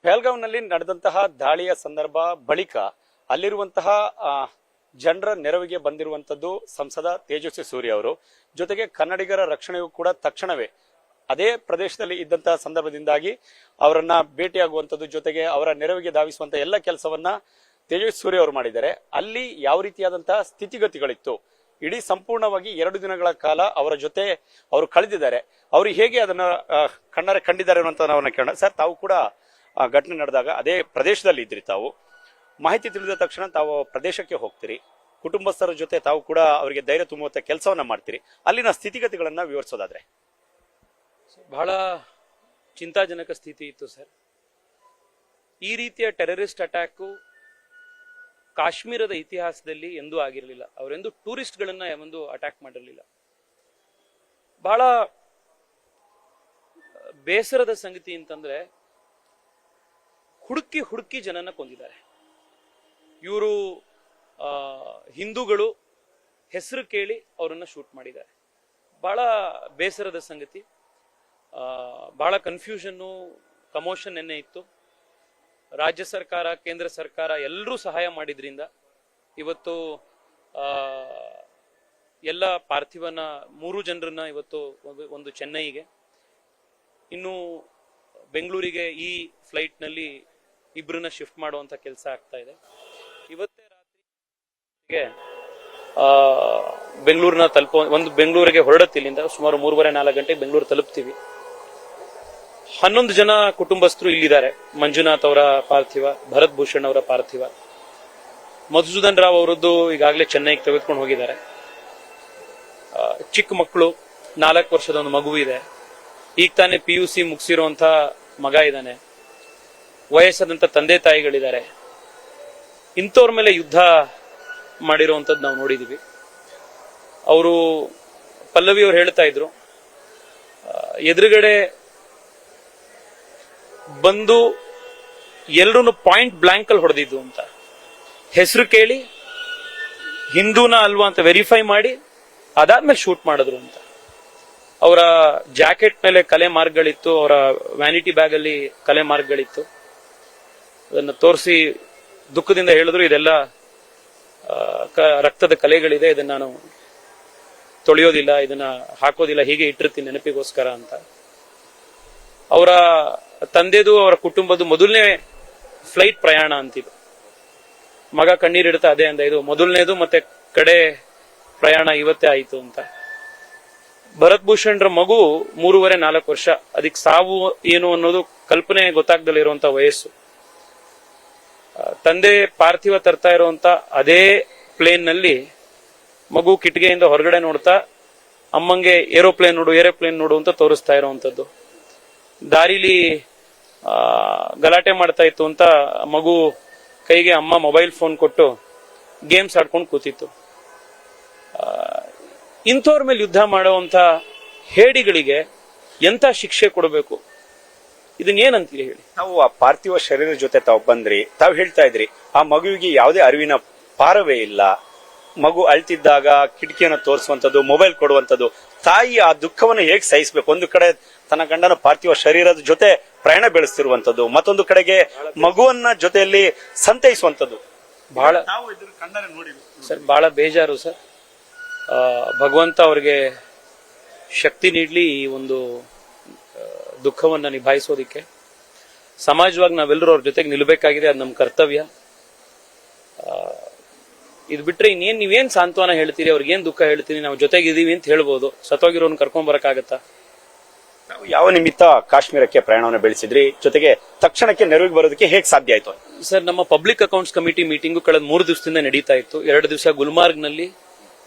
ಪಹಲ್ಗಾಂವ್ನಲ್ಲಿ ನಡೆದಂತಹ ದಾಳಿಯ ಸಂದರ್ಭ ಬಳಿಕ ಅಲ್ಲಿರುವಂತಹ ಜನರ ನೆರವಿಗೆ ಬಂದಿರುವಂತದ್ದು ಸಂಸದ ತೇಜಸ್ವಿ ಸೂರ್ಯ ಅವರು. ಜೊತೆಗೆ ಕನ್ನಡಿಗರ ರಕ್ಷಣೆಯೂ ಕೂಡ ತಕ್ಷಣವೇ ಅದೇ ಪ್ರದೇಶದಲ್ಲಿ ಇದ್ದಂತಹ ಸಂದರ್ಭದಿಂದಾಗಿ ಅವರನ್ನ ಭೇಟಿಯಾಗುವಂತದ್ದು, ಜೊತೆಗೆ ಅವರ ನೆರವಿಗೆ ಧಾವಿಸುವಂತ ಎಲ್ಲ ಕೆಲಸವನ್ನ ತೇಜಸ್ವಿ ಸೂರ್ಯ ಅವರು ಮಾಡಿದ್ದಾರೆ. ಅಲ್ಲಿ ಯಾವ ರೀತಿಯಾದಂತಹ ಸ್ಥಿತಿಗತಿಗಳಿತ್ತು, ಇಡೀ ಸಂಪೂರ್ಣವಾಗಿ 2 ದಿನಗಳ ಕಾಲ ಅವರ ಜೊತೆ ಅವರು ಕಳೆದಿದ್ದಾರೆ, ಅವರು ಹೇಗೆ ಅದನ್ನ ಕಣ್ಣಾರೆ ಕಂಡಿದ್ದಾರೆ ಅನ್ನುವಂತ ನಾವನ್ನ ಕೇಳೋಣ. ಸರ್, ತಾವು ಕೂಡ ಘಟನೆ ನಡೆದಾಗ ಅದೇ ಪ್ರದೇಶದಲ್ಲಿ ಇದ್ರಿ. ತಾವು ಮಾಹಿತಿ ತಿಳಿದ ತಕ್ಷಣ ತಾವು ಪ್ರದೇಶಕ್ಕೆ ಹೋಗ್ತೀರಿ, ಕುಟುಂಬಸ್ಥರ ಜೊತೆ ತಾವು ಕೂಡ ಅವರಿಗೆ ಧೈರ್ಯ ತುಂಬುವಂತ ಕೆಲಸವನ್ನ ಮಾಡ್ತೀರಿ. ಅಲ್ಲಿನ ಸ್ಥಿತಿಗತಿಗಳನ್ನ ವಿವರಿಸೋದಾದ್ರೆ. ಬಹಳ ಚಿಂತಾಜನಕ ಸ್ಥಿತಿ ಇತ್ತು ಸರ್. ಈ ರೀತಿಯ ಟೆರರಿಸ್ಟ್ ಅಟ್ಯಾಕ್ ಕಾಶ್ಮೀರದ ಇತಿಹಾಸದಲ್ಲಿ ಎಂದೂ ಆಗಿರಲಿಲ್ಲ. ಅವರೆಂದು ಟೂರಿಸ್ಟ್ಗಳನ್ನ ಒಂದು ಅಟ್ಯಾಕ್ ಮಾಡಿರಲಿಲ್ಲ. ಬಹಳ ಬೇಸರದ ಸಂಗತಿ ಅಂತಂದ್ರೆ ಹುಡುಕಿ ಜನನ ಕೊಂದಿದ್ದಾರೆ. ಇವರು ಹಿಂದೂಗಳು ಹೆಸರು ಕೇಳಿ ಅವರನ್ನ ಶೂಟ್ ಮಾಡಿದ್ದಾರೆ. ಬಹಳ ಬೇಸರದ ಸಂಗತಿ. ಬಹಳ ಕನ್ಫ್ಯೂಷನ್ನು, ಕಮೋಷನ್ ಎನ್ನೆ ಇತ್ತು. ರಾಜ್ಯ ಸರ್ಕಾರ, ಕೇಂದ್ರ ಸರ್ಕಾರ ಎಲ್ಲರೂ ಸಹಾಯ ಮಾಡಿದ್ರಿಂದ ಇವತ್ತು ಎಲ್ಲ ಪಾರ್ಥಿವನ 3 ಜನರನ್ನ ಇವತ್ತು ಒಂದು ಚೆನ್ನೈಗೆ, ಇನ್ನು ಬೆಂಗಳೂರಿಗೆ ಈ ಫ್ಲೈಟ್ ನಲ್ಲಿ 2 ಶಿಫ್ಟ್ ಮಾಡುವಂತ ಕೆಲಸ ಆಗ್ತಾ ಇದೆ. ಇವತ್ತೇ ರಾತ್ರಿ ಬೆಂಗಳೂರಿನ ಬೆಂಗಳೂರಿಗೆ ಹೊರಡತ್ತೆ. ಇಲ್ಲಿಂದ ಸುಮಾರು 3:30-4 ಗಂಟೆಗೆ ಬೆಂಗಳೂರು ತಲುಪ್ತೀವಿ. 11 ಜನ ಕುಟುಂಬಸ್ಥರು ಇಲ್ಲಿದ್ದಾರೆ. ಮಂಜುನಾಥ್ ಅವರ ಪಾರ್ಥಿವ, ಭರತ್ ಭೂಷಣ್ ಅವರ ಪಾರ್ಥಿವ, ಮಧುಸೂದನ್ ರಾವ್ ಅವರದ್ದು ಈಗಾಗಲೇ ಚೆನ್ನೈಗೆ ತೆಗೆದುಕೊಂಡು ಹೋಗಿದ್ದಾರೆ. ಚಿಕ್ಕ ಮಕ್ಕಳು, 4 ವರ್ಷದ ಒಂದು ಮಗು ಇದೆ. ಈಗ ತಾನೇ PUC ಮುಗಿಸಿರುವಂತ ಮಗ ಇದ್ದಾನೆ. ವಯಸ್ಸಾದಂತ ತಂದೆ ತಾಯಿಗಳಿದ್ದಾರೆ. ಇಂಥವ್ರ ಮೇಲೆ ಯುದ್ಧ ಮಾಡಿರುವಂತದ್ದು ನಾವು ನೋಡಿದೀವಿ. ಅವರು ಪಲ್ಲವಿ ಅವರು ಹೇಳ್ತಾ ಇದ್ರು, ಎದುರುಗಡೆ ಬಂದು ಎಲ್ರೂ ಪಾಯಿಂಟ್ ಬ್ಲಾಂಕ್ ಅಲ್ಲಿ ಹೊಡೆದಿದ್ದು ಅಂತ. ಹೆಸರು ಕೇಳಿ ಹಿಂದೂನ ಅಲ್ವಾ ಅಂತ ವೆರಿಫೈ ಮಾಡಿ ಅದಾದ್ಮೇಲೆ ಶೂಟ್ ಮಾಡಿದ್ರು ಅಂತ. ಅವರ ಜಾಕೆಟ್ ಮೇಲೆ ಕಲೆ ಮಾರ್ಕ್ಗಳಿತ್ತು, ಅವರ ವ್ಯಾನಿಟಿ ಬ್ಯಾಗ್ ಅಲ್ಲಿ ಕಲೆ ಮಾರ್ಕ್ಗಳಿತ್ತು. ಅದನ್ನು ತೋರಿಸಿ ದುಃಖದಿಂದ ಹೇಳಿದ್ರು, ಇದೆಲ್ಲ ರಕ್ತದ ಕಲೆಗಳಿದೆ, ಇದನ್ನ ನಾನು ತೊಳೆಯೋದಿಲ್ಲ, ಇದನ್ನ ಹಾಕೋದಿಲ್ಲ, ಹೀಗೆ ಇಟ್ಟಿರ್ತೀನಿ ನೆನಪಿಗೋಸ್ಕರ ಅಂತ. ಅವರ ತಂದೆದು ಅವರ ಕುಟುಂಬದ ಮೊದಲನೇ ಫ್ಲೈಟ್ ಪ್ರಯಾಣ ಅಂತಿದ್ದು. ಮಗ ಕಣ್ಣೀರಿಡ್ತಾ ಅದೇ ಅಂದ, ಇದು ಮೊದಲನೇದು ಮತ್ತೆ ಕಡೆ ಪ್ರಯಾಣ ಇವತ್ತೇ ಆಯಿತು ಅಂತ. ಭರತ್ ಭೂಷಣ್ರ ಮಗು 3.5-4 ವರ್ಷ. ಅದಕ್ಕೆ ಸಾವು ಏನು ಅನ್ನೋದು ಕಲ್ಪನೆ ಗೊತ್ತಾಗ್ದಲ್ಲಿರುವಂತ ವಯಸ್ಸು. ತಂದೆ ಪಾರ್ಥಿವ ತರ್ತಾ ಇರುವಂತ ಅದೇ ಪ್ಲೇನ್ ನಲ್ಲಿ ಮಗು ಕಿಟಕಿಯಿಂದ ಹೊರಗಡೆ ನೋಡ್ತಾ ಅಮ್ಮಂಗೆ ಏರೋಪ್ಲೇನ್ ನೋಡು ಅಂತ ತೋರಿಸ್ತಾ ಇರುವಂತದ್ದು. ದಾರಿಲಿ ಗಲಾಟೆ ಮಾಡ್ತಾ ಇತ್ತು ಅಂತ ಮಗು ಕೈಗೆ ಅಮ್ಮ ಮೊಬೈಲ್ ಫೋನ್ ಕೊಟ್ಟು ಗೇಮ್ಸ್ ಆಡ್ಕೊಂಡು ಕೂತಿತ್ತು. ಇಂಥವ್ರ ಮೇಲೆ ಯುದ್ಧ ಮಾಡುವಂತ ಹೇಡಿಗಳಿಗೆ ಎಂತ ಶಿಕ್ಷೆ ಕೊಡಬೇಕು, ಇದನ್ನ ಏನಂತೀರಿ ಹೇಳಿ? ತಾವು ಆ ಪಾರ್ಥಿವ ಶರೀರದ ಜೊತೆ ತಾವು ಬಂದ್ರಿ, ತಾವು ಹೇಳ್ತಾ ಇದ್ರಿ ಆ ಮಗುವಿಗೆ ಯಾವುದೇ ಅರಿವಿನ ಪಾರವೇ ಇಲ್ಲ. ಮಗು ಅಳ್ತಿದ್ದಾಗ ಕಿಟಕಿಯನ್ನು ತೋರಿಸುವಂತದ್ದು, ಮೊಬೈಲ್ ಕೊಡುವಂತದ್ದು. ತಾಯಿ ಆ ದುಃಖವನ್ನು ಹೇಗೆ ಸಹಿಸಬೇಕು? ಒಂದು ಕಡೆ ತನ್ನ ಗಂಡನ ಪಾರ್ಥಿವ ಶರೀರದ ಜೊತೆ ಪ್ರಯಾಣ ಬೆಳೆಸ್ತಿರುವಂತದ್ದು, ಮತ್ತೊಂದು ಕಡೆಗೆ ಮಗುವನ್ನ ಜೊತೆಯಲ್ಲಿ ಸಂತೈಸುವಂತದ್ದು. ಬಹಳ ಸರ್, ಬಹಳ ಬೇಜಾರು ಸರ್. ಭಗವಂತ ಅವ್ರಿಗೆ ಶಕ್ತಿ ನೀಡ್ಲಿ ಈ ಒಂದು ದುಃಖವನ್ನ ನಿಭಾಯಿಸೋದಿಕ್ಕೆ. ಸಮಾಜವಾಗಿ ನಾವೆಲ್ಲರೂ ಅವ್ರ ಜೊತೆಗೆ ನಿಲ್ಬೇಕಾಗಿದೆ, ಅದು ನಮ್ಮ ಕರ್ತವ್ಯ. ಇದು ಬಿಟ್ರೆ ನೀವೇನ್ ಸಾಂತ್ವನ ಹೇಳ್ತೀರಿ, ಅವ್ರಿಗೇನ್ ದುಃಖ ಹೇಳ್ತೀರಿ? ನಾವು ಜೊತೆಗಿದೀವಿ ಅಂತ ಹೇಳ್ಬೋದು, ಸತ್ತೋಗಿರೋನ್ ಕರ್ಕೊಂಡ್ ಬರಕಾಗತ್ತಾ? ಯಾವ ನಿಮಿತ್ತ ಕಾಶ್ಮೀರಕ್ಕೆ ಪ್ರಯಾಣವನ್ನು ಬೆಳೆಸಿದ್ರಿ, ಜೊತೆಗೆ ತಕ್ಷಣಕ್ಕೆ ನೆರವಿಗೆ ಬರೋದಕ್ಕೆ ಹೇಗೆ ಸಾಧ್ಯ ಆಯ್ತು? ಸರ್, ನಮ್ಮ ಪಬ್ಲಿಕ್ ಅಕೌಂಟ್ಸ್ ಕಮಿಟಿ ಮೀಟಿಂಗು ಕಳೆದ 3 ದಿವಸದಿಂದ ನಡೀತಾ ಇತ್ತು. 2 ದಿವಸ ಗುಲ್ಮಾರ್ಗ್ ನಲ್ಲಿ,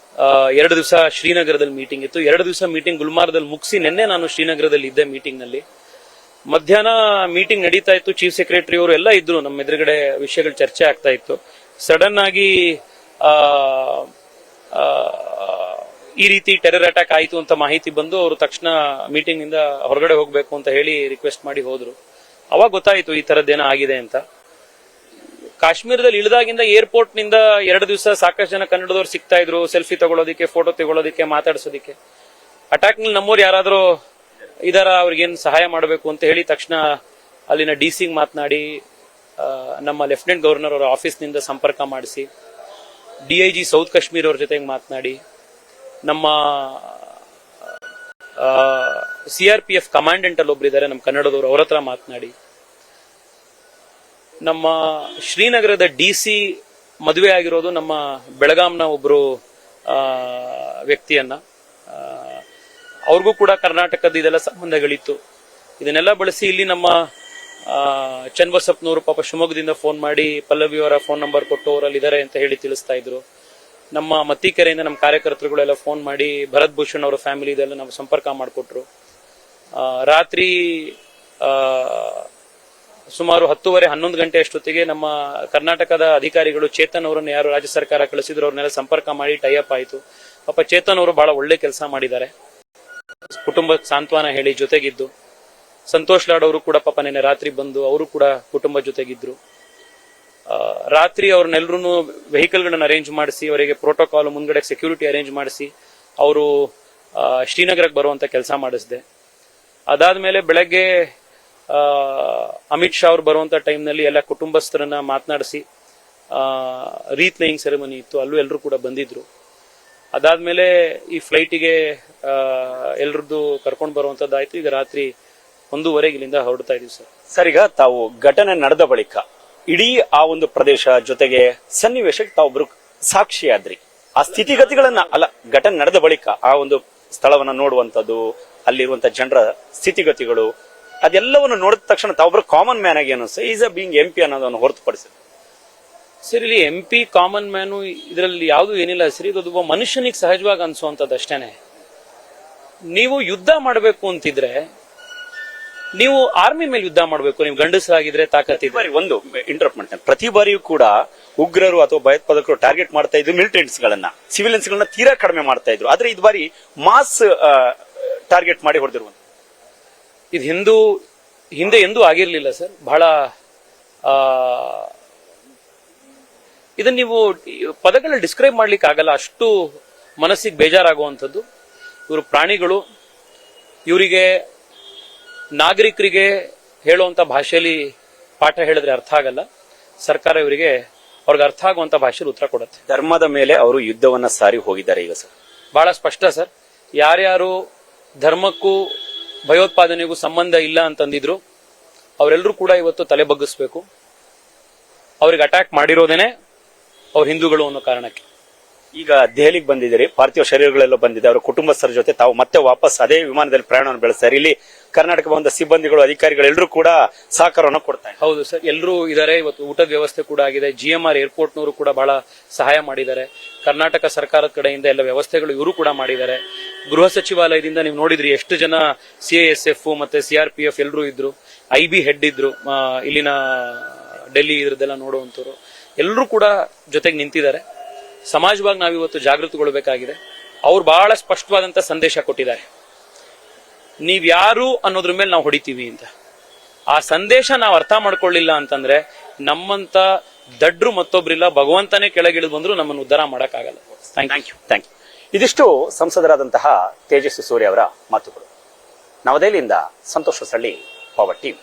2 ದಿವಸ ಶ್ರೀನಗರದಲ್ಲಿ ಮೀಟಿಂಗ್ ಇತ್ತು. 2 ದಿವಸ ಮೀಟಿಂಗ್ ಗುಲ್ಮಾರ್ಗದಲ್ಲಿ ಮುಗಿಸಿ ನಿನ್ನೆ ನಾನು ಶ್ರೀನಗರದಲ್ಲಿ ಇದ್ದೆ ಮೀಟಿಂಗ್ ನಲ್ಲಿ. ಮಧ್ಯಾಹ್ನ ಮೀಟಿಂಗ್ ನಡೀತಾ ಇತ್ತು. ಚೀಫ್ ಸೆಕ್ರೆಟರಿ ಅವರು ಎಲ್ಲ ಇದ್ರು, ನಮ್ಮ ಎದುರುಗಡೆ ವಿಷಯಗಳು ಚರ್ಚೆ ಆಗ್ತಾ ಇತ್ತು. ಸಡನ್ ಆಗಿ ಈ ರೀತಿ ಟೆರರ್ ಅಟ್ಯಾಕ್ ಆಯಿತು ಅಂತ ಮಾಹಿತಿ ಬಂದು ಅವರು ತಕ್ಷಣ ಮೀಟಿಂಗ್ ನಿಂದ ಹೊರಗಡೆ ಹೋಗ್ಬೇಕು ಅಂತ ಹೇಳಿ ರಿಕ್ವೆಸ್ಟ್ ಮಾಡಿ ಹೋದ್ರು. ಅವಾಗ ಗೊತ್ತಾಯ್ತು ಈ ತರದ್ದೇನೋ ಆಗಿದೆ ಅಂತ. ಕಾಶ್ಮೀರದಲ್ಲಿ ಇಳಿದಾಗಿಂದ ಏರ್ಪೋರ್ಟ್ ನಿಂದ 2 ದಿವಸ ಸಾಕಷ್ಟು ಜನ ಕನ್ನಡದವ್ರು ಸಿಗ್ತಾ ಇದ್ರು, ಸೆಲ್ಫಿ ತಗೊಳ್ಳೋದಿಕ್ಕೆ, ಫೋಟೋ ತಗೊಳ್ಳೋದಿಕ್ಕೆ, ಮಾತಾಡ್ಸೋದಿಕ್ಕೆ. ಅಟ್ಯಾಕ್ ನಲ್ಲಿ ನಮ್ಮವ್ರು ಯಾರಾದ್ರೂ ಇದಾರ, ಅವ್ರಿಗೇನು ಸಹಾಯ ಮಾಡಬೇಕು ಅಂತ ಹೇಳಿ ತಕ್ಷಣ ಅಲ್ಲಿನ DC ಮಾತನಾಡಿ ನಮ್ಮ ಲೆಫ್ಟಿನೆಂಟ್ ಗವರ್ನರ್ ಅವರ ಆಫೀಸ್ನಿಂದ ಸಂಪರ್ಕ ಮಾಡಿಸಿ, DIG ಸೌತ್ ಕಾಶ್ಮೀರ್ ಅವ್ರ ಜೊತೆಗೆ ಮಾತನಾಡಿ, ನಮ್ಮ CRPF ಕಮಾಂಡೆಂಟ್ ಅಲ್ಲಿ ಒಬ್ರಿದ್ದಾರೆ ನಮ್ಮ ಕನ್ನಡದವರು, ಅವ್ರ ಹತ್ರ ಮಾತನಾಡಿ, ನಮ್ಮ ಶ್ರೀನಗರದ DC ಮದುವೆ ಆಗಿರೋದು ನಮ್ಮ ಬೆಳಗಾಂನ ಒಬ್ರು ವ್ಯಕ್ತಿಯನ್ನ, ಅವ್ರಿಗೂ ಕೂಡ ಕರ್ನಾಟಕದ ಇದೆಲ್ಲ ಸಂಬಂಧಗಳಿತ್ತು. ಇದನ್ನೆಲ್ಲ ಬಳಸಿ ಇಲ್ಲಿ ನಮ್ಮ ಚನ್ನಬಸಪ್ಪನವರು ಪಾಪ ಶಿವಮೊಗ್ಗದಿಂದ ಫೋನ್ ಮಾಡಿ ಪಲ್ಲವಿ ಅವರ ಫೋನ್ ನಂಬರ್ ಕೊಟ್ಟು ಅವರಲ್ಲಿ ಇದಾರೆ ಅಂತ ಹೇಳಿ ತಿಳಿಸ್ತಾ ಇದ್ರು. ನಮ್ಮ ಮತ್ತಿಕೆರೆಯಿಂದ ನಮ್ಮ ಕಾರ್ಯಕರ್ತರುಗಳೆಲ್ಲ ಫೋನ್ ಮಾಡಿ ಭರತ್ ಭೂಷಣ್ ಅವರ ಫ್ಯಾಮಿಲಿ ಇದೆಲ್ಲ ನಾವು ಸಂಪರ್ಕ ಮಾಡಿಕೊಟ್ರು. ರಾತ್ರಿ ಸುಮಾರು 10:30-11 ಗಂಟೆ ಅಷ್ಟೊತ್ತಿಗೆ ನಮ್ಮ ಕರ್ನಾಟಕದ ಅಧಿಕಾರಿಗಳು ಚೇತನ್ ಅವರನ್ನು ಯಾರು ರಾಜ್ಯ ಸರ್ಕಾರ ಕಳಿಸಿದ್ರು ಅವ್ರನ್ನೆಲ್ಲ ಸಂಪರ್ಕ ಮಾಡಿ ಟೈಅಪ್ ಆಯಿತು. ಪಾಪ ಚೇತನ್ ಅವರು ಬಹಳ ಒಳ್ಳೆ ಕೆಲಸ ಮಾಡಿದ್ದಾರೆ, ಕುಟುಂಬಕ್ಕೆ ಸಾಂತ್ವನ ಹೇಳಿ ಜೊತೆಗಿದ್ದು. ಸಂತೋಷ್ ಲಾಡ್ ಅವರು ಕೂಡ ಪಾಪ ನೆನ್ನೆ ರಾತ್ರಿ ಬಂದು ಅವರು ಕೂಡ ಕುಟುಂಬದ ಜೊತೆಗಿದ್ರು. ರಾತ್ರಿ ಅವ್ರನ್ನೆಲ್ಲರೂ ವೆಹಿಕಲ್ಗಳನ್ನ ಅರೇಂಜ್ ಮಾಡಿಸಿ, ಅವರಿಗೆ ಪ್ರೋಟೋಕಾಲ್ ಮುಂದ್ಗಡೆ ಸೆಕ್ಯೂರಿಟಿ ಅರೇಂಜ್ ಮಾಡಿಸಿ ಅವರು ಶ್ರೀನಗರಕ್ಕೆ ಬರುವಂತ ಕೆಲಸ ಮಾಡಿಸಿದೆ. ಅದಾದ್ಮೇಲೆ ಬೆಳಗ್ಗೆ ಅಮಿತ್ ಶಾ ಅವ್ರು ಬರುವಂತ ಟೈಮ್ನಲ್ಲಿ ಎಲ್ಲ ಕುಟುಂಬಸ್ಥರನ್ನ ಮಾತನಾಡಿಸಿ ರೀತ್ ಲೇಯಿಂಗ್ ಸೆರೆಮನಿ ಇತ್ತು, ಅಲ್ಲೂ ಎಲ್ಲರೂ ಕೂಡ ಬಂದಿದ್ರು. ಅದಾದ್ಮೇಲೆ ಈ ಫ್ಲೈಟಿಗೆ ಎಲ್ರದ್ದು ಕರ್ಕೊಂಡು ಬರುವಂತದ್ದಾಯ್ತು. ಈಗ ರಾತ್ರಿ 1:15 ಇಲ್ಲಿಂದ ಹೊರಡ್ತಾ ಇದೀವಿ ಸರ್. ಸರ್, ಈಗ ತಾವು ಘಟನೆ ನಡೆದ ಬಳಿಕ ಇಡೀ ಆ ಒಂದು ಪ್ರದೇಶ ಜೊತೆಗೆ ಸನ್ನಿವೇಶಕ್ಕೆ ತಾವೊಬ್ರು ಸಾಕ್ಷಿಯಾದ್ರಿ. ಆ ಸ್ಥಿತಿಗತಿಗಳನ್ನ ಅಲ್ಲ, ಘಟನೆ ನಡೆದ ಬಳಿಕ ಆ ಒಂದು ಸ್ಥಳವನ್ನ ನೋಡುವಂತದ್ದು, ಅಲ್ಲಿರುವಂತ ಜನರ ಸ್ಥಿತಿಗತಿಗಳು, ಅದೆಲ್ಲವನ್ನು ನೋಡಿದ ತಕ್ಷಣ ತಾವೊಬ್ರು ಕಾಮನ್ ಮ್ಯಾನ್ ಆಗಿ ಏನು ಈಸ್ ಅ ಬೀಯಿಂಗ್ MP ಅನ್ನೋದನ್ನು ಹೊರತುಪಡಿಸಿದ್ರು ಸರ್. ಇಲ್ಲಿ MP ಕಾಮನ್ ಮ್ಯಾನು ಇದರಲ್ಲಿ ಯಾವುದು ಏನಿಲ್ಲ ಸರ್. ಇದೊಬ್ಬ ಮನುಷ್ಯನಿಗೆ ಸಹಜವಾಗಿ ಅನ್ಸುವಂತದ್ದು ಅಷ್ಟೇನೆ. ನೀವು ಯುದ್ಧ ಮಾಡಬೇಕು ಅಂತಿದ್ರೆ ನೀವು ಆರ್ಮಿ ಮೇಲೆ ಯುದ್ಧ ಮಾಡಬೇಕು, ನೀವು ಗಂಡಸರಾಗಿದ್ರೆ ತಾಕತ್ತಿದ್ರೆ. ಒಂದು ಇಂಟರಪ್ಟ್ ಮಾಡ್ತೇನೆ, ಪ್ರತಿ ಬಾರಿಯೂ ಕೂಡ ಉಗ್ರರು ಅಥವಾ ಭಯೋತ್ಪಾದಕರು ಟಾರ್ಗೆಟ್ ಮಾಡ್ತಾ ಇದ್ರು ಮಿಲಿಟೆಂಟ್ಸ್ ಗಳನ್ನ, ಸಿವಿಲಿಯನ್ಸ್ ಗಳನ್ನ ತೀರಾ ಕಡಿಮೆ ಮಾಡ್ತಾ ಇದ್ರು. ಆದ್ರೆ ಇದು ಬಾರಿ ಮಾಸ್ ಟಾರ್ಗೆಟ್ ಮಾಡಿ ಹೊಡೆದಿರುವಂತ ಇದು ಹಿಂದೆ ಎಂದೂ ಆಗಿರ್ಲಿಲ್ಲ ಸರ್. ಬಹಳ ಇದನ್ನ ನೀವು ಪದಗಳಲ್ಲಿ ಡಿಸ್ಕ್ರೈಬ್ ಮಾಡ್ಲಿಕ್ಕೆ ಆಗಲ್ಲ, ಅಷ್ಟು ಮನಸ್ಸಿಗೆ ಬೇಜಾರಾಗುವಂಥದ್ದು. ಇವರು ಪ್ರಾಣಿಗಳು, ಇವರಿಗೆ ನಾಗರಿಕರಿಗೆ ಹೇಳುವಂತ ಭಾಷೆಯಲ್ಲಿ ಪಾಠ ಹೇಳಿದ್ರೆ ಅರ್ಥ ಆಗಲ್ಲ. ಸರ್ಕಾರ ಇವರಿಗೆ ಅವ್ರಿಗೆ ಅರ್ಥ ಆಗುವಂತ ಭಾಷೆಯಲ್ಲಿ ಉತ್ತರ ಕೊಡುತ್ತೆ. ಧರ್ಮದ ಮೇಲೆ ಅವರು ಯುದ್ಧವನ್ನ ಸಾರಿ ಹೋಗಿದ್ದಾರೆ. ಈಗ ಸರ್ ಬಹಳ ಸ್ಪಷ್ಟ ಸರ್, ಯಾರ್ಯಾರು ಧರ್ಮಕ್ಕೂ ಭಯೋತ್ಪಾದನೆಗೂ ಸಂಬಂಧ ಇಲ್ಲ ಅಂತಂದಿದ್ರು ಅವರೆಲ್ಲರೂ ಕೂಡ ಇವತ್ತು ತಲೆ ಬಗ್ಗಿಸ್ಬೇಕು. ಅವ್ರಿಗೆ ಅಟ್ಯಾಕ್ ಮಾಡಿರೋದೇನೆ ಅವ್ರ ಹಿಂದೂಗಳು ಅನ್ನೋ ಕಾರಣಕ್ಕೆ. ಈಗ ದೆಹಲಿಗೆ ಬಂದಿದ್ದೀರಿ, ಪಾರ್ಥಿವ ಶರೀರಗಳೆಲ್ಲ ಬಂದಿದೆ, ಅವರ ಕುಟುಂಬಸ್ಥರ ಜೊತೆ ತಾವು ಮತ್ತೆ ವಾಪಸ್ ಅದೇ ವಿಮಾನದಲ್ಲಿ ಪ್ರಯಾಣವನ್ನು ಬೆಳೆಸ್ತಾರೆ. ಇಲ್ಲಿ ಕರ್ನಾಟಕ ಬಂದ ಸಿಬ್ಬಂದಿಗಳು, ಅಧಿಕಾರಿಗಳು ಎಲ್ಲರೂ ಕೂಡ ಸಹಕಾರವನ್ನು ಕೊಡ್ತಾರೆ. ಹೌದು ಸರ್, ಎಲ್ಲರೂ ಇದಾರೆ. ಇವತ್ತು ಊಟದ ವ್ಯವಸ್ಥೆ ಕೂಡ ಆಗಿದೆ. GMR ಏರ್ಪೋರ್ಟ್ನವರು ಕೂಡ ಬಹಳ ಸಹಾಯ ಮಾಡಿದ್ದಾರೆ. ಕರ್ನಾಟಕ ಸರ್ಕಾರದ ಕಡೆಯಿಂದ ಎಲ್ಲ ವ್ಯವಸ್ಥೆಗಳು ಇವರು ಕೂಡ ಮಾಡಿದ್ದಾರೆ. ಗೃಹ ಸಚಿವಾಲಯದಿಂದ ನೀವು ನೋಡಿದ್ರಿ ಎಷ್ಟು ಜನ CISF ಮತ್ತೆ CRPF ಎಲ್ಲರೂ ಇದ್ರು. IB ಹೆಡ್ ಇದ್ರು, ಇಲ್ಲಿನ ಡೆಲ್ಲಿ ಇದ್ರದ್ದೆಲ್ಲ ನೋಡುವಂತವ್ರು ಎಲ್ಲರೂ ಕೂಡ ಜೊತೆಗೆ ನಿಂತಿದ್ದಾರೆ. ಸಮಾಜವಾಗಿ ನಾವಿವತ್ತು ಜಾಗೃತಿಗೊಳ್ಳಬೇಕಾಗಿದೆ. ಅವ್ರು ಬಹಳ ಸ್ಪಷ್ಟವಾದಂತ ಸಂದೇಶ ಕೊಟ್ಟಿದ್ದಾರೆ, ನೀವ್ಯಾರು ಅನ್ನೋದ್ರ ಮೇಲೆ ನಾವು ಹೊಡಿತೀವಿ ಅಂತ. ಆ ಸಂದೇಶ ನಾವು ಅರ್ಥ ಮಾಡ್ಕೊಳ್ಳಿಲ್ಲ ಅಂತಂದ್ರೆ ನಮ್ಮಂತ ದಡ್ರು ಮತ್ತೊಬ್ರಿಲ್ಲ, ಭಗವಂತನೇ ಕೆಳಗಿಳಿದು ಬಂದ್ರು ನಮ್ಮನ್ನು ಉದ್ಧಾರ ಮಾಡಕ್ಕಾಗಲ್ಲ. Thank you. ಇದಿಷ್ಟು ಸಂಸದರಾದಂತಹ ತೇಜಸ್ವಿ ಸೂರ್ಯ ಅವರ ಮಾತುಗಳು. ನವದೆಹಲಿಯಿಂದ ಸಂತೋಷ ಸಳ್ಳಿ, ಪವರ್ ಟಿವಿ.